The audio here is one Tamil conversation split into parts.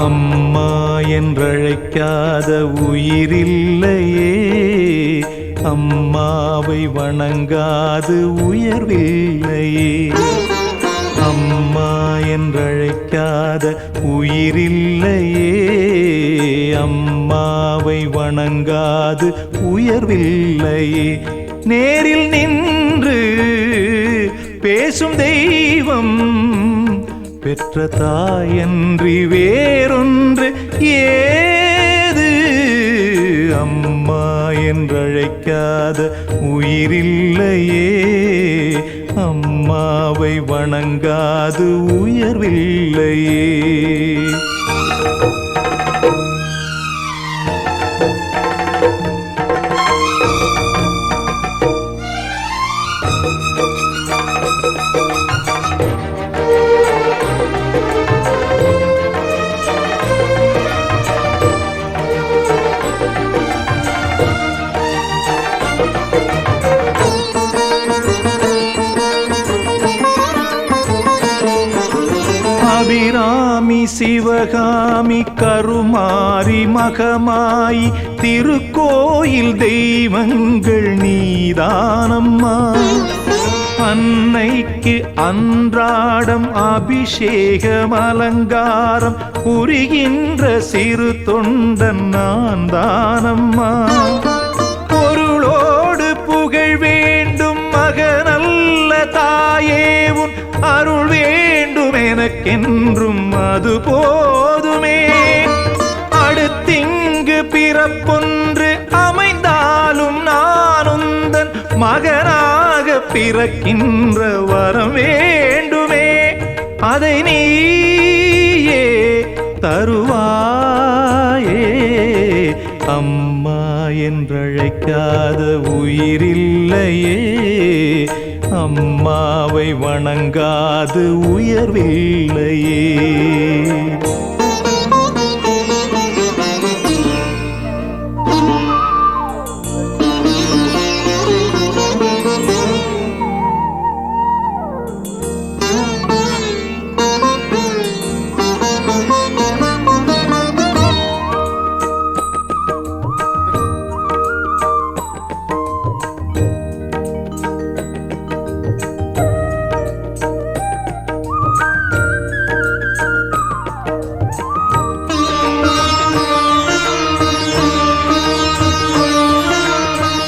அம்மா என்றழைக்காத உயிரில்லையே, அம்மாவை வணங்காது உயர்வில்லையே. அம்மா என்றழைக்காத உயிரில்லையே, அம்மாவை வணங்காது உயர்வில்லையே. நேரில் நின்று பேசும் தெய்வம் பெற்ற தாயன்றி வேறொன்று ஏது. அம்மா என்றழைக்காத உயிரில்லையே, அம்மாவை வணங்காது உயர்வில்லையே. அபிராமி சிவகாமி கருமாரி மகமாயி திருக்கோயில் தெய்வங்கள் நீதானம்மா. அன்னைக்கு அன்றாடம் அபிஷேகம் அலங்காரம் புரிகின்ற சிறு தொண்டன் நான் தானம்மா. பொருளோடு புகழ் வேண்டும் மகனல்ல தாயே, உன் அருள் வேண்டும் எனக்கென்றும் அது போதுமே. அடுத்திங்கு பிறப்பொன்று அமைந்தாலும் நான் உந்தன் மகனாக பிறக்கின்ற வரம் வேண்டுமே. அதை நீயே தருவாயே. அம்மா என்றழைக்காத உயிரில்லையே, அம்மாவை வணங்காது உயர்வில்லையே.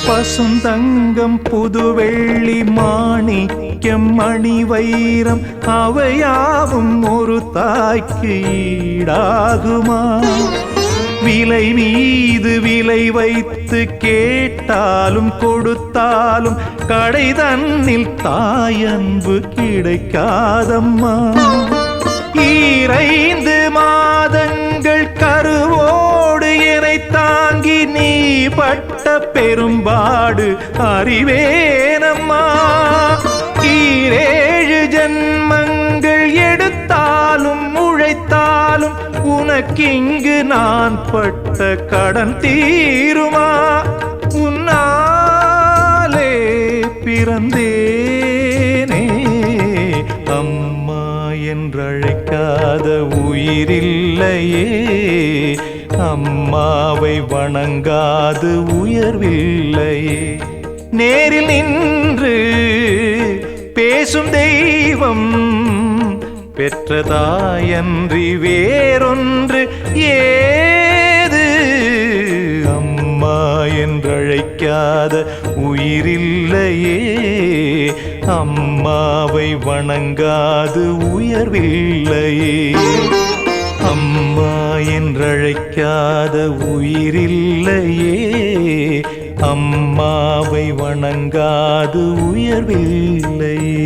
பசுந்தங்கம் புதுவெள்ளி மாணிக்கம் மணி வைரம் அவையாவும் ஒரு தாய்க்கு ஈடாகுமா? விலை மீது விலை வைத்து கேட்டாலும் கொடுத்தாலும் கடை தன்னில் தாயன்பு கிடைக்காதம்மா. 2 மாதங்கள் கருவோடு என்னை தாங்கி நீ பட்ட பெரும்பாடு அறிவேனம்மா. 7 ஜன்மங்கள் எடுத்தாலும் உழைத்தாலும் உனக்கிங்கு நான் பட்ட கடன் தீருமா? உன்னாலே பிறந்தேனே, அம்மா என்றழைக்காத உயிரில்லையே, அம்மாவை வணங்காது உயர்வில்லையே. நேரில் நின்று பேசும் தெய்வம் பெற்ற தாயன்றி வேறொன்று ஏது. அம்மா என்றழைக்காத உயிரில்லையே, அம்மாவை வணங்காது உயர்வில்லையே. அம்மா என்றழைக்காத உயிரில்லையே, அம்மாவை வணங்காது உயர்வில்லையே.